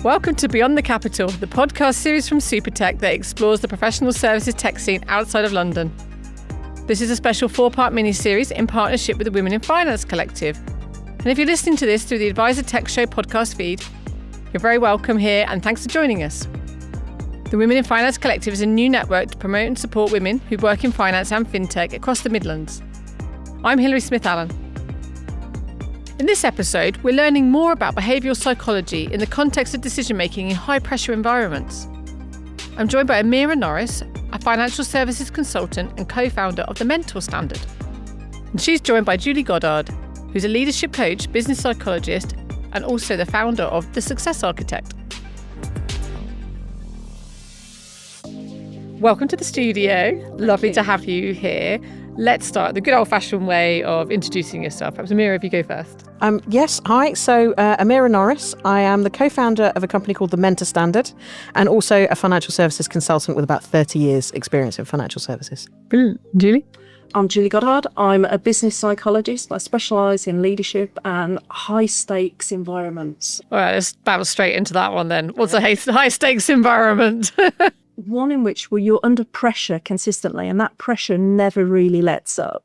Welcome to Beyond the Capital, the podcast series from Supertech that explores the professional services tech scene outside of London. This is a special 4-part mini-series in partnership with the Women in Finance Collective. And if you're listening to this through the Advisor Tech Show podcast feed, you're very welcome here and thanks for joining us. The Women in Finance Collective is a new network to promote and support women who work in finance and fintech across the Midlands. I'm Hilary Smyth-Allen. In this episode, we're learning more about behavioural psychology in the context of decision-making in high-pressure environments. I'm joined by Amira Norris, a financial services consultant and co-founder of the Mentor Standard. And she's joined by Julie Goddard, who's a leadership coach, business psychologist, and also the founder of The Success Architect. Welcome to the studio. Lovely to have you here. Let's start the good old-fashioned way of introducing yourself. Perhaps Amira, if you go first. Yes, hi. So Amira Norris. I am the co-founder of a company called the Mentor Standard and also a financial services consultant with about 30 years experience in financial services. Brilliant. Julie? I'm Julie Goddard. I'm a business psychologist. I specialise in leadership and high-stakes environments. All right, let's battle straight into that one then. What's a high-stakes environment? One in which you're under pressure consistently, and that pressure never really lets up.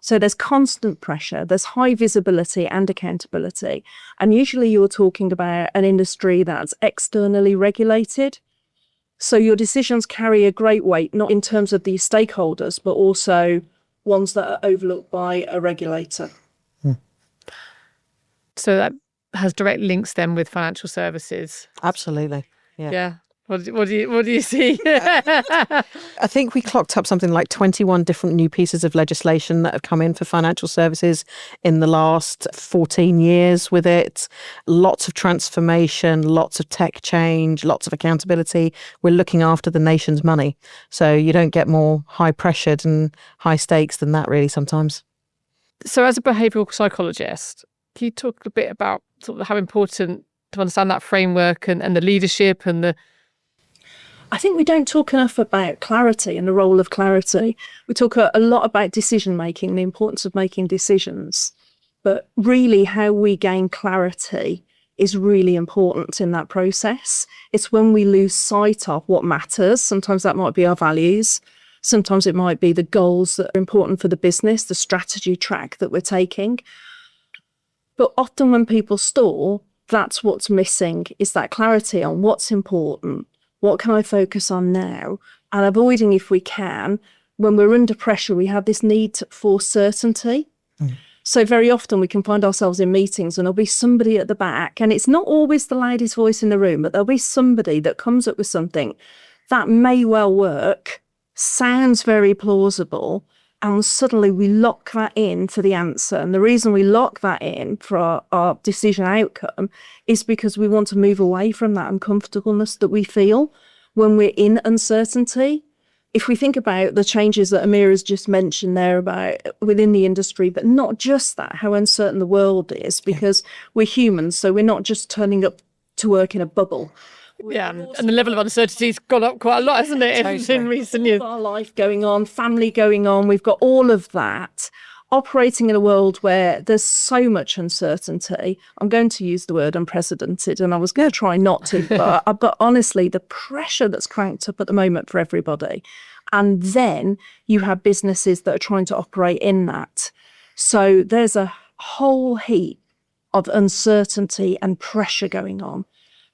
So there's constant pressure, there's high visibility and accountability. And usually you're talking about an industry that's externally regulated. So your decisions carry a great weight, not in terms of the stakeholders, but also ones that are overlooked by a regulator. So that has direct links then with financial services. Absolutely. Yeah. What do you see? I think we clocked up something like 21 different new pieces of legislation that have come in for financial services in the last 14 years with it. Lots of transformation, lots of tech change, lots of accountability. We're looking after the nation's money. So you don't get more high pressured and high stakes than that really sometimes. So as a behavioural psychologist, can you talk a bit about sort of how important to understand that framework and the leadership and the... I think we don't talk enough about clarity and the role of clarity. We talk a lot about decision making, the importance of making decisions. But really how we gain clarity is really important in that process. It's when we lose sight of what matters. Sometimes that might be our values. Sometimes it might be the goals that are important for the business, the strategy track that we're taking. But often when people stall, that's what's missing, is that clarity on what's important. What can I focus on now? And avoiding, if we can, when we're under pressure, we have this need for certainty. So very often we can find ourselves in meetings and there'll be somebody at the back, and it's not always the loudest voice in the room, but there'll be somebody that comes up with something that may well work, sounds very plausible, and suddenly we lock that in for the answer. And the reason we lock that in for our decision outcome is because we want to move away from that uncomfortableness that we feel when we're in uncertainty. If we think about the changes that Amira's just mentioned there about within the industry, but not just that, how uncertain the world is, because we're humans, so we're not just turning up to work in a bubble. Yeah, and the level of uncertainty's gone up quite a lot, hasn't it, in recent years? Our life going on, family going on, we've got all of that. Operating in a world where there's so much uncertainty, I'm going to use the word unprecedented, and I was going to try not to, but honestly, the pressure that's cranked up at the moment for everybody. And then you have businesses that are trying to operate in that. So there's a whole heap of uncertainty and pressure going on.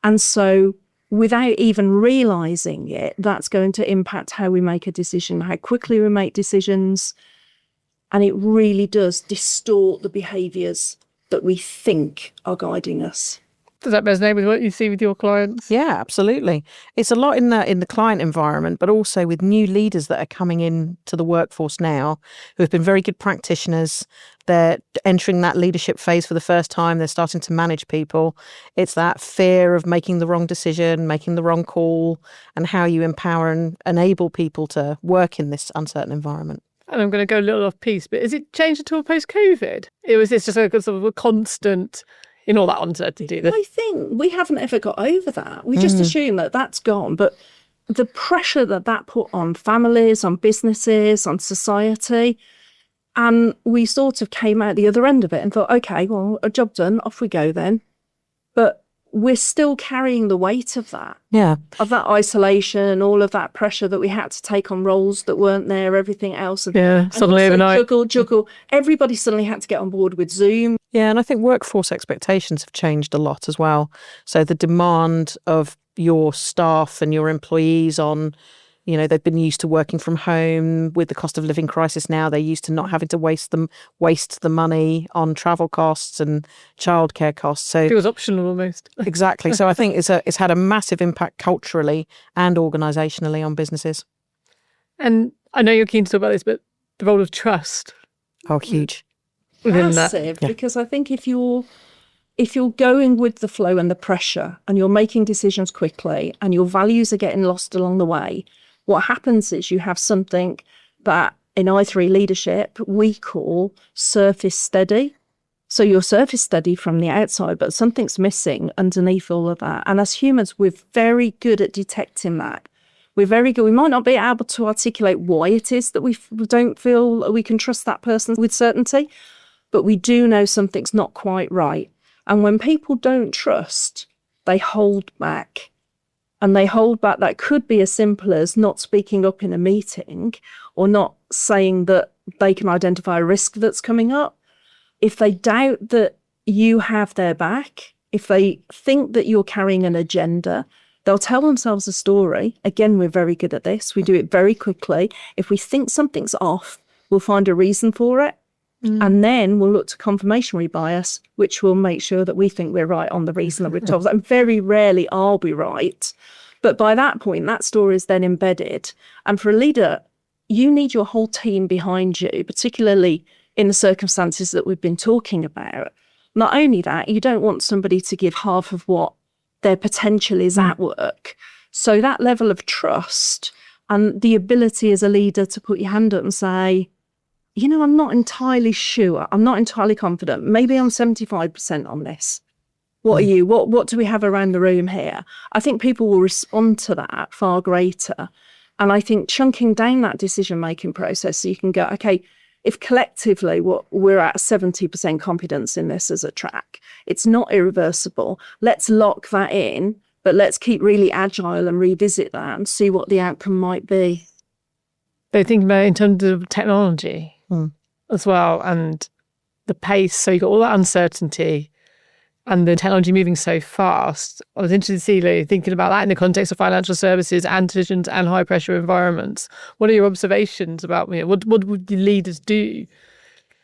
And so without even realising it, that's going to impact how we make a decision, how quickly we make decisions. And it really does distort the behaviours that we think are guiding us. Does that resonate with what you see with your clients? Yeah, absolutely. It's a lot in the client environment, but also with new leaders that are coming in to the workforce now who have been very good practitioners. They're entering that leadership phase for the first time. They're starting to manage people. It's that fear of making the wrong decision, making the wrong call, and how you empower and enable people to work in this uncertain environment. And I'm going to go a little off piece, but has it changed at all post-COVID? It's just a sort of a constant in all that uncertainty? I think we haven't ever got over that. We just assume that that's gone. But the pressure that put on families, on businesses, on society, and we sort of came out the other end of it and thought, okay, well, a job done, off we go then. But we're still carrying the weight of that. Yeah. Of that isolation, all of that pressure that we had to take on roles that weren't there, everything else. And suddenly overnight. Juggle. Everybody suddenly had to get on board with Zoom. Yeah, and I think workforce expectations have changed a lot as well. So the demand of your staff and your employees on, they've been used to working from home. With the cost of living crisis now, they're used to not having to waste the money on travel costs and childcare costs. So it was optional almost. Exactly. So I think it's had a massive impact culturally and organisationally on businesses. And I know you're keen to talk about this, but the role of trust. Oh, huge. Within Massive, that. Because I think if you're going with the flow and the pressure and you're making decisions quickly and your values are getting lost along the way, what happens is you have something that in I3 leadership we call surface steady. So you're surface steady from the outside, but something's missing underneath all of that. And as humans, we're very good at detecting that. We're very good. We might not be able to articulate why it is that we don't feel we can trust that person with certainty, but we do know something's not quite right. And when people don't trust, they hold back. And they hold back. That could be as simple as not speaking up in a meeting or not saying that they can identify a risk that's coming up. If they doubt that you have their back, if they think that you're carrying an agenda, they'll tell themselves a story. Again, we're very good at this. We do it very quickly. If we think something's off, we'll find a reason for it. And then we'll look to confirmatory bias, which will make sure that we think we're right on the reason that we're told. And very rarely are we right. But by that point, that story is then embedded. And for a leader, you need your whole team behind you, particularly in the circumstances that we've been talking about. Not only that, you don't want somebody to give half of what their potential is at work. So that level of trust and the ability as a leader to put your hand up and say, I'm not entirely sure. I'm not entirely confident. Maybe I'm 75% on this. What are you? What do we have around the room here? I think people will respond to that far greater. And I think chunking down that decision-making process so you can go, okay, if collectively we're at 70% competence in this as a track, it's not irreversible. Let's lock that in, but let's keep really agile and revisit that and see what the outcome might be. They think about it in terms of technology as well and the pace. So you've got all that uncertainty and the technology moving so fast. I was interested to see, Lou, thinking about that in the context of financial services and decisions and high pressure environments. What are your observations about what would the leaders do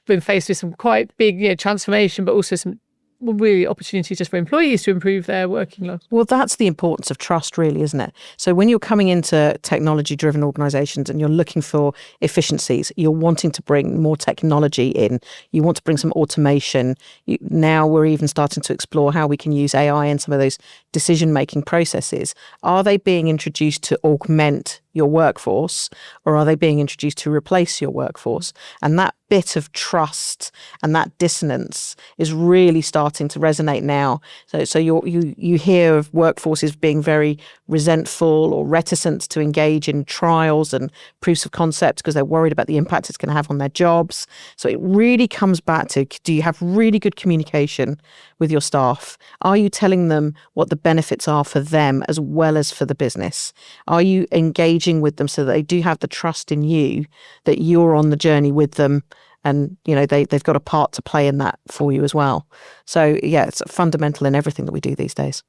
when faced with some quite big transformation, but also some really opportunities just for employees to improve their working lives? Well, that's the importance of trust, really, isn't it? So when you're coming into technology-driven organisations and you're looking for efficiencies, you're wanting to bring more technology in. You want to bring some automation. Now we're even starting to explore how we can use AI in some of those decision-making processes. Are they being introduced to augment your workforce, or are they being introduced to replace your workforce? And that bit of trust and that dissonance is really starting to resonate now. So you hear of workforces being very resentful or reticent to engage in trials and proofs of concept because they're worried about the impact it's going to have on their jobs. So it really comes back to, do you have really good communication with your staff? Are you telling them what the benefits are for them as well as for the business? Are you engaging with them so that they do have the trust in you that you're on the journey with them, and they've got a part to play in that for you as well? So yeah, it's fundamental in everything that we do these days.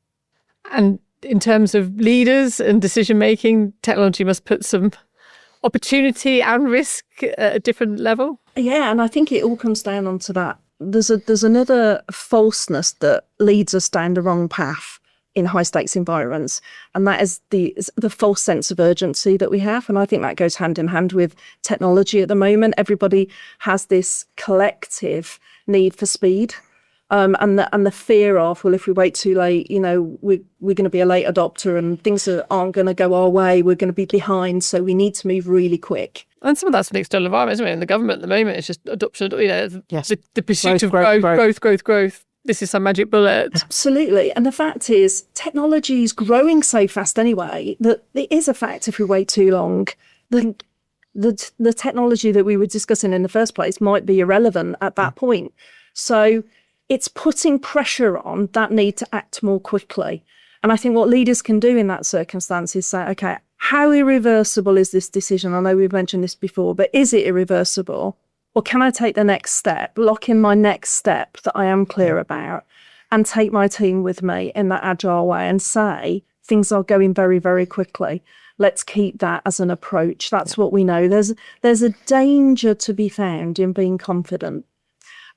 And in terms of leaders and decision making, technology must put some opportunity and risk at a different level. Yeah, and I think it all comes down onto that. There's another falseness that leads us down the wrong path in high stakes environments, and that is the false sense of urgency that we have. And I think that goes hand in hand with technology at the moment. Everybody has this collective need for speed, and the fear of, well, if we wait too late, we're going to be a late adopter and things aren't going to go our way. We're going to be behind, so we need to move really quick. And some of that's an external environment, isn't it? In the government at the moment, it's just adoption, Yes. the pursuit of growth. This is some magic bullet. Absolutely. And the fact is, technology is growing so fast anyway, that it is a fact if we wait too long, the technology that we were discussing in the first place might be irrelevant at that point. So it's putting pressure on that need to act more quickly. And I think what leaders can do in that circumstance is say, okay, how irreversible is this decision? I know we've mentioned this before, but is it irreversible? Or can I take the next step, lock in my next step that I am clear about, and take my team with me in that agile way and say, things are going very, very quickly. Let's keep that as an approach. That's what we know. There's a danger to be found in being confident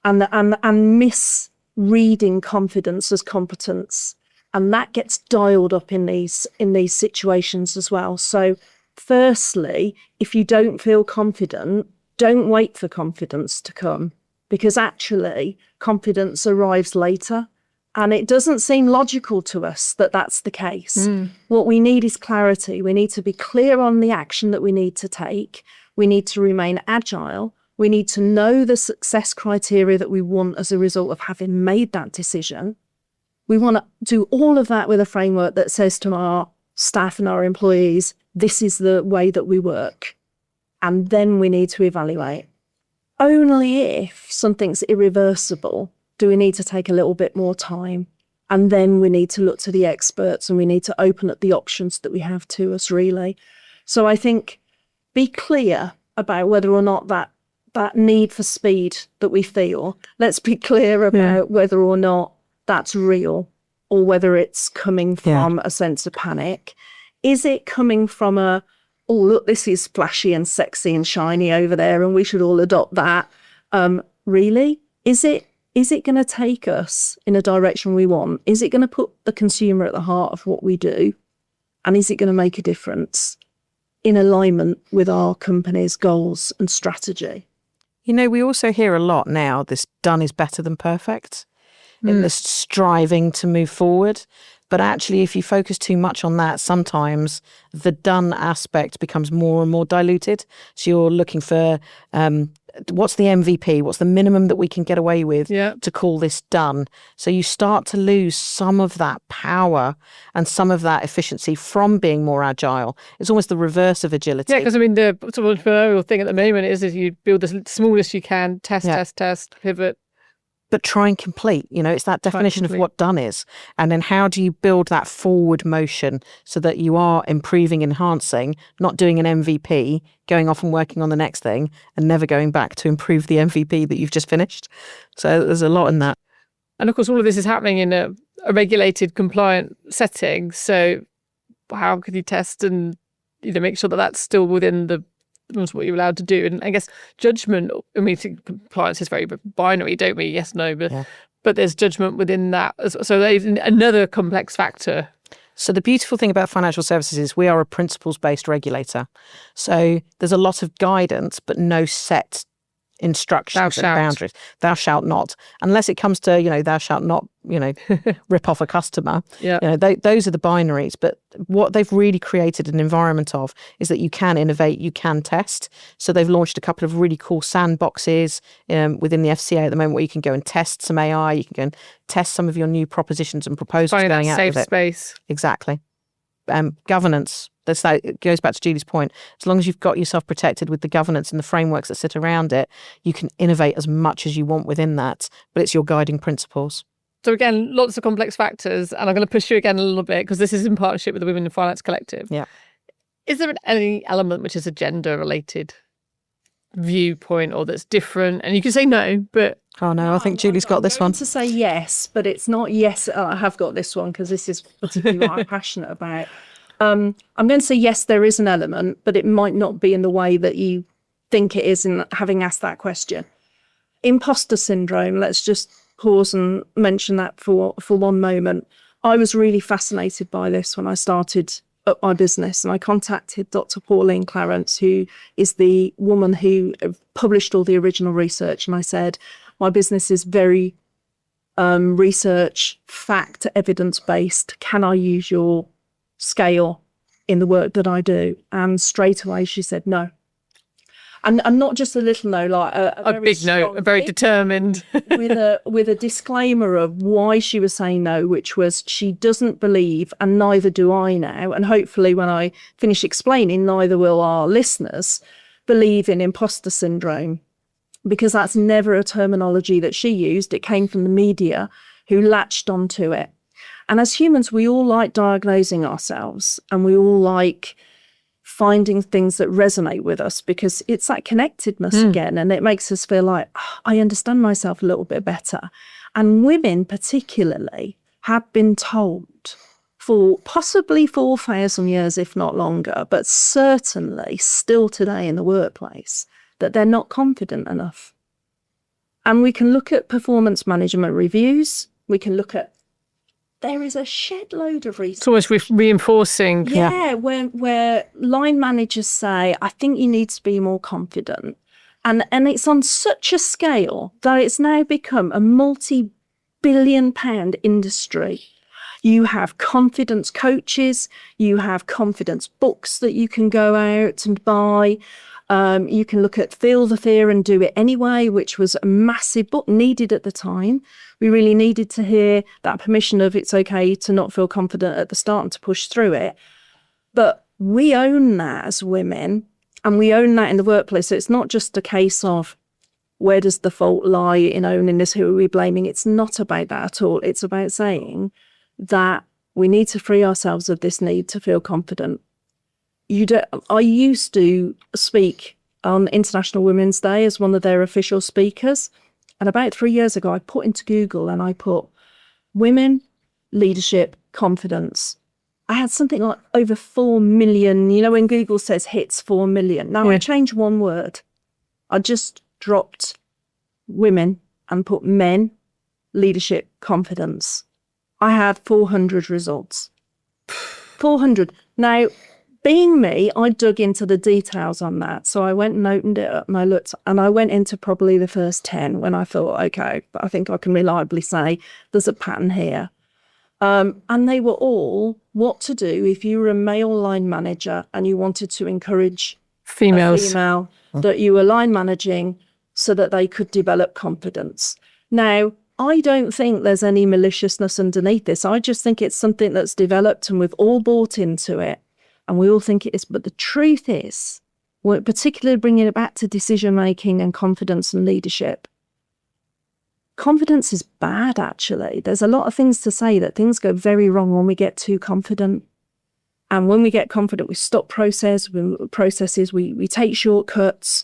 and misreading confidence as competence. And that gets dialed up in these situations as well. So firstly, if you don't feel confident, don't wait for confidence to come, because actually confidence arrives later. And it doesn't seem logical to us that that's the case. What we need is clarity. We need to be clear on the action that we need to take. We need to remain agile. We need to know the success criteria that we want as a result of having made that decision. We want to do all of that with a framework that says to our staff and our employees, this is the way that we work. And then we need to evaluate. Only if something's irreversible do we need to take a little bit more time. And then we need to look to the experts and we need to open up the options that we have to us, really. So I think be clear about whether or not that need for speed that we feel, let's be clear about whether or not that's real or whether it's coming from a sense of panic. Is it coming from oh, look, this is flashy and sexy and shiny over there and we should all adopt that? Really? Is it going to take us in a direction we want? Is it going to put the consumer at the heart of what we do? And is it going to make a difference in alignment with our company's goals and strategy? You know, we also hear a lot now, this done is better than perfect, in this striving to move forward. But actually, if you focus too much on that, sometimes the done aspect becomes more and more diluted. So you're looking for what's the MVP? What's the minimum that we can get away with to call this done? So you start to lose some of that power and some of that efficiency from being more agile. It's almost the reverse of agility. Yeah, because I mean, the sort of entrepreneurial thing at the moment is you build the smallest you can, test, pivot. But try and complete, it's that definition of what done is. And then how do you build that forward motion so that you are improving, enhancing, not doing an MVP, going off and working on the next thing and never going back to improve the MVP that you've just finished. So there's a lot in that. And of course, all of this is happening in a regulated, compliant setting. So how could you test and make sure that that's still within the what you're allowed to do? And I guess judgment, compliance is very binary, don't we? Yes, no, but there's judgment within that. So there's another complex factor. So the beautiful thing about financial services is we are a principles-based regulator. So there's a lot of guidance, but no set instructions and boundaries. Thou shalt not, unless it comes to thou shalt not rip off a customer. Those are the binaries. But what they've really created an environment of is that you can innovate, you can test. So they've launched a couple of really cool sandboxes within the FCA at the moment where you can go and test some AI, you can go and test some of your new propositions and proposals going out safe with it. Space. Exactly. Governance. It goes back to Julie's point. As long as you've got yourself protected with the governance and the frameworks that sit around it, you can innovate as much as you want within that, but it's your guiding principles. So again, lots of complex factors, and I'm going to push you again a little bit because this is in partnership with the Women in Finance Collective. Yeah. Is there any element which is a gender-related viewpoint or that's different? And you can say no, but... Oh no, I think Julie's got this one. To say yes, but it's not yes. I have got this one because this is particularly what I'm passionate about. I'm going to say yes, there is an element, but it might not be in the way that you think it is in having asked that question. Imposter syndrome, let's just pause and mention that for one moment. I was really fascinated by this when I started up my business, and I contacted Dr. Pauline Clarence, who is the woman who published all the original research, and I said, my business is very research, fact, evidence-based. Can I use your scale in the work that I do? And straight away she said no. And not just a little no, like a big no, very determined. with a disclaimer of why she was saying no, which was she doesn't believe, and neither do I now, and hopefully when I finish explaining, neither will our listeners, believe in imposter syndrome. because that's never a terminology that she used. It came from the media who latched onto it. And as humans, we all like diagnosing ourselves, and we all like finding things that resonate with us, because it's that connectedness again, and it makes us feel like, I understand myself a little bit better. And women particularly have been told for possibly 4,000 years, if not longer, but certainly still today in the workplace, that they're not confident enough. And we can look at performance management reviews. We can look at, there is a shed load of research. It's almost reinforcing. Yeah, where line managers say, I think you need to be more confident. And it's on such a scale that it's now become a multi-billion-pound industry. You have confidence coaches, you have confidence books that you can go out and buy. You can look at Feel the Fear and Do It Anyway, which was a massive book needed at the time. We really needed to hear that permission of it's okay to not feel confident at the start and to push through it. But we own that as women, and we own that in the workplace. So it's not just a case of where does the fault lie in owning this, who are we blaming? It's not about that at all. It's about saying that we need to free ourselves of this need to feel confident. I used to speak on International Women's Day as one of their official speakers. And about 3 years ago, I put into Google and I put women, leadership, confidence. I had something like over 4 million, you know, when Google says hits 4 million. Now I changed one word. I just dropped women and put men, leadership, confidence. I had 400 results. 400. Now, being me, I dug into the details on that. So I went and opened it up and I looked, and I went into probably the first 10 when I thought, okay, but I think I can reliably say there's a pattern here. And they were all what to do if you were a male line manager and you wanted to encourage Females. a female that you were line managing so that they could develop confidence. Now, I don't think there's any maliciousness underneath this. I just think it's something that's developed and we've all bought into it. And we all think it is. But the truth is, we're particularly bringing it back to decision-making and confidence and leadership. Confidence is bad, actually. There's a lot of things to say that things go very wrong when we get too confident. And when we get confident, we stop processes, we take shortcuts.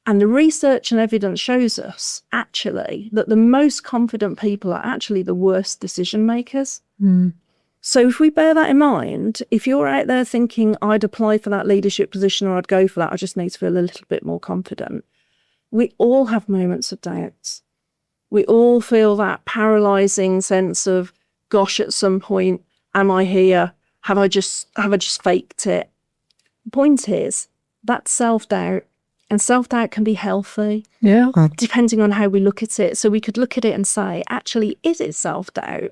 And the research and evidence shows us, actually, that the most confident people are actually the worst decision makers. So if we bear that in mind, if you're out there thinking, I'd apply for that leadership position or I'd go for that, I just need to feel a little bit more confident. We all have moments of doubts. We all feel that paralysing sense of, gosh, at some point, am I here? Have I just faked it? The point is, that's self-doubt. And self-doubt can be healthy, depending on how we look at it. So we could look at it and say, actually, is it self-doubt?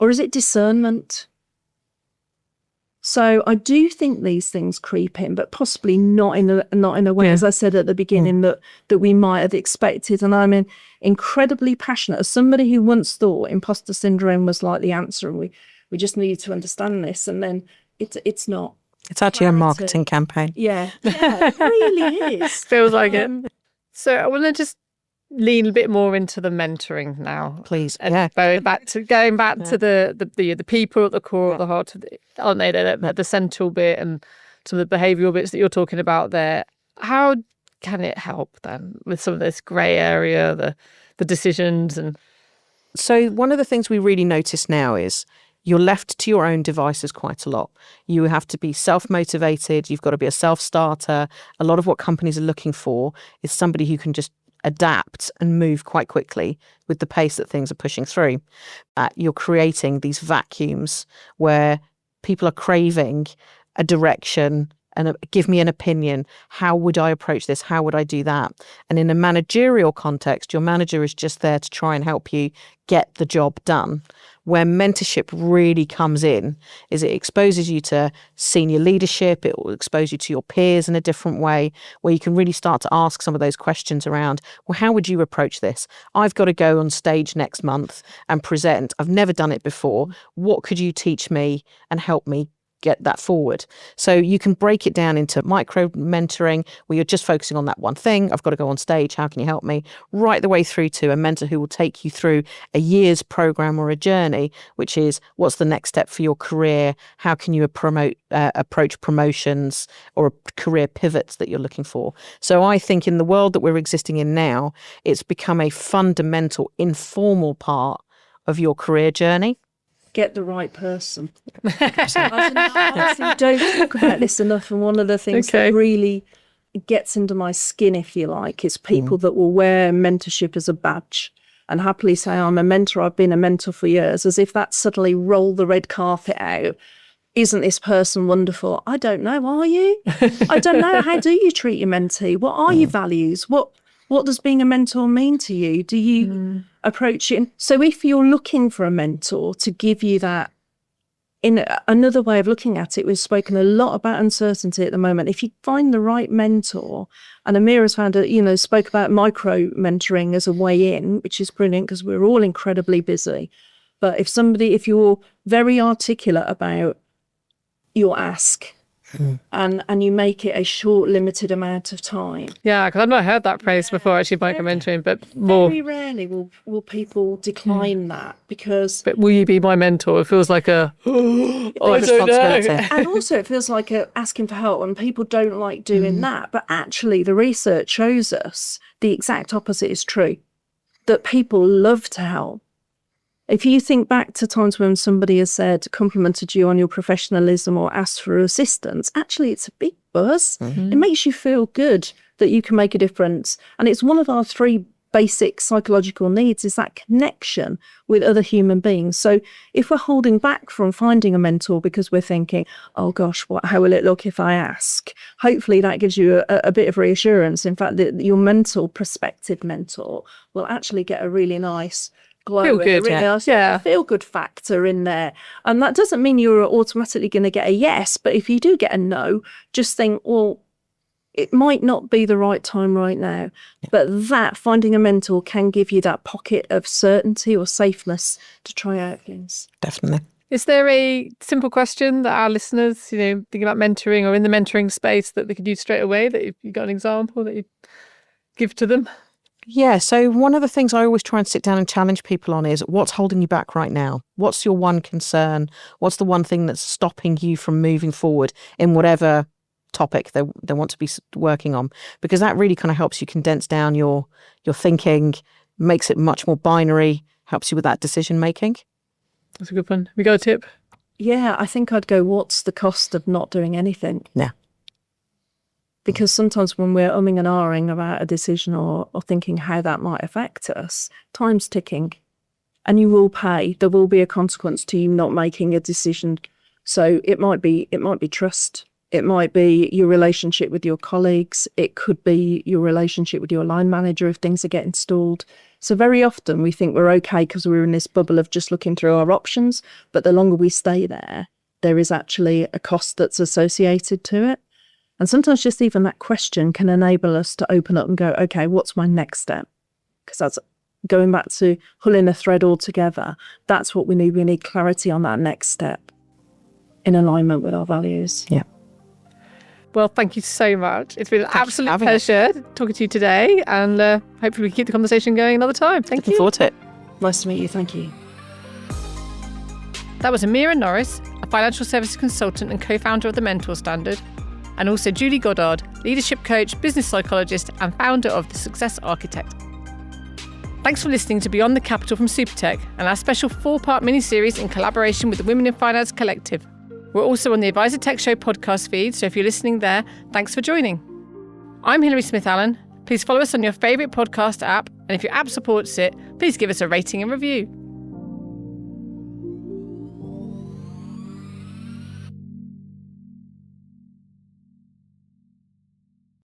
Or is it discernment? So I do think these things creep in, but possibly not in a way, as I said at the beginning, that we might have expected. And I'm incredibly passionate as somebody who once thought imposter syndrome was like the answer, and we just needed to understand this. And then it's not. It's actually a marketing campaign. Yeah, it really is. Feels like it. So I want to just lean a bit more into the mentoring now, Please. And going back to the people at the core of the heart, aren't they? They're the central bit, and some of the behavioural bits that you're talking about there. How can it help then with some of this grey area, the decisions? And so one of the things we really notice now is you're left to your own devices quite a lot. You have to be self-motivated. You've got to be a self-starter. A lot of what companies are looking for is somebody who can just adapt and move quite quickly with the pace that things are pushing through. You're creating these vacuums where people are craving a direction and give me an opinion. How would I approach this? How would I do that? And in a managerial context, your manager is just there to try and help you get the job done. Where mentorship really comes in is it exposes you to senior leadership. It will expose you to your peers in a different way, where you can really start to ask some of those questions around, well, how would you approach this? I've got to go on stage next month and present. I've never done it before. What could you teach me and help me get that forward. So you can break it down into micro mentoring where you're just focusing on that one thing. I've got to go on stage. How can you help me? Right the way through to a mentor who will take you through a year's program or a journey, which is what's the next step for your career? How can you approach promotions or career pivots that you're looking for? So I think in the world that we're existing in now, it's become a fundamental informal part of your career journey. Get the right person. I don't talk about this enough, and one of the things that really gets into my skin, if you like, is people that will wear mentorship as a badge and happily say, I'm a mentor, I've been a mentor for years, as if that suddenly roll the red carpet out. Isn't this person wonderful? I don't know, are you? I don't know. How do you treat your mentee? What are your values? What does being a mentor mean to you? Do you approach it? So if you're looking for a mentor to give you that, in another way of looking at it, we've spoken a lot about uncertainty at the moment. If you find the right mentor, and Amira's found spoke about micro mentoring as a way in, which is brilliant because we're all incredibly busy. But if you're very articulate about your ask, and you make it a short, limited amount of time. Yeah, because I've not heard that phrase before, actually, micro mentoring, but more. Very rarely will people decline that because. But will you be my mentor? It feels like a responsibility. And also, it feels like asking for help, and people don't like doing that. But actually, the research shows us the exact opposite is true. That people love to help. If you think back to times when somebody has complimented you on your professionalism or asked for assistance, actually it's a big buzz. It makes you feel good that you can make a difference. And it's one of our 3 basic psychological needs is that connection with other human beings. So if we're holding back from finding a mentor because we're thinking, oh gosh, how will it look if I ask? Hopefully that gives you a bit of reassurance. In fact, your prospective mentor will actually get a really nice feel good factor in there. And that doesn't mean you're automatically going to get a yes, but if you do get a no, just think, well, it might not be the right time right now. But that finding a mentor can give you that pocket of certainty or safeness to try out things. Definitely. Is there a simple question that our listeners, thinking about mentoring or in the mentoring space that they could use straight away, that you've got an example that you give to them? Yeah, so one of the things I always try and sit down and challenge people on is what's holding you back right now? What's your one concern? What's the one thing that's stopping you from moving forward in whatever topic they want to be working on? Because that really kind of helps you condense down your thinking, makes it much more binary, helps you with that decision making. That's a good one. We got a tip? Yeah, I think I'd go, what's the cost of not doing anything? Yeah. Because sometimes when we're umming and ahhing about a decision or thinking how that might affect us, time's ticking and you will pay. There will be a consequence to you not making a decision. So it might be trust. It might be your relationship with your colleagues. It could be your relationship with your line manager if things are getting stalled. So very often we think we're okay because we're in this bubble of just looking through our options. But the longer we stay there is actually a cost that's associated to it. And sometimes just even that question can enable us to open up and go, okay, what's my next step? Because that's going back to pulling a thread all together. That's what we need. We need clarity on that next step in alignment with our values. Yeah. Well, thank you so much. It's been an absolute pleasure talking to you today. And hopefully we can keep the conversation going another time. Thank you. Looking forward to it. Nice to meet you. Thank you. That was Amira Norris, a financial services consultant and co-founder of the Mentor Standard, and also Julie Goddard, leadership coach, business psychologist, and founder of The Success Architect. Thanks for listening to Beyond the Capital from Supertech and our special 4-part mini-series in collaboration with the Women in Finance Collective. We're also on the Advisor Tech Show podcast feed, so if you're listening there, thanks for joining. I'm Hilary Smyth-Allen. Please follow us on your favourite podcast app, and if your app supports it, please give us a rating and review.